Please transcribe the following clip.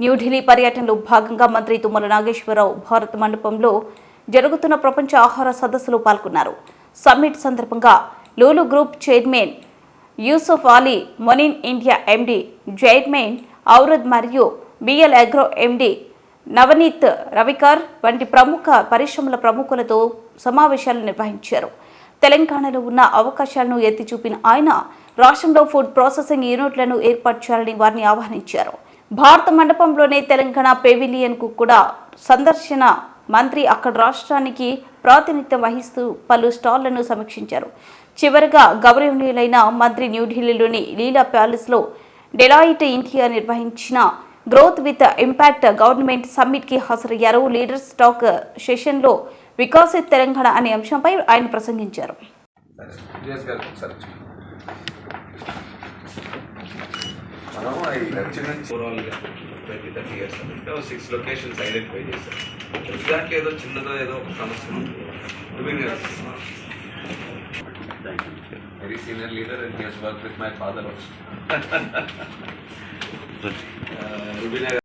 న్యూఢిల్లీ పర్యటనలో భాగంగా మంత్రి తుమ్మల నాగేశ్వరరావు భారత్ మండపంలో జరుగుతున్న ప్రపంచ ఆహార సదస్సులో పాల్గొన్నారు. సమ్మిట్ సందర్భంగా Lulu group chairman Yusuff Ali, Monin India MD జైర్మన్ ఔరద్ మరియు బిఎల్ అగ్రో ఎండీ నవనీత్ రవికర్ వంటి ప్రముఖ పరిశ్రమల ప్రముఖులతో సమావేశాలు నిర్వహించారు. తెలంగాణలో ఉన్న అవకాశాలను ఎత్తి చూపిన ఆయన రాష్ట్రంలో ఫుడ్ ప్రాసెసింగ్ యూనిట్లను ఏర్పాటు చేయాలని వారిని ఆహ్వానించారు. భారత మండపంలోనే తెలంగాణ పెవిలియన్కు కూడా సందర్శన మంత్రి అక్కడ రాష్ట్రానికి ప్రాతినిధ్యం వహిస్తూ పలు స్టాళ్లను సమీక్షించారు. చివరగా గౌరవనీయులైన మంత్రి న్యూఢిల్లీలోని లీలా ప్యాలెస్లో డెలాయిట్ ఇండియా నిర్వహించిన గ్రోత్ విత్ ఇంపాక్ట్ గవర్నమెంట్ సమ్మిట్కి హాజరయ్యారు. లీడర్స్ టాక్ సెషన్లో వికసిత్ తెలంగాణ అనే అంశంపై ఆయన ప్రసంగించారు. Very senior leader and he has worked with my father also.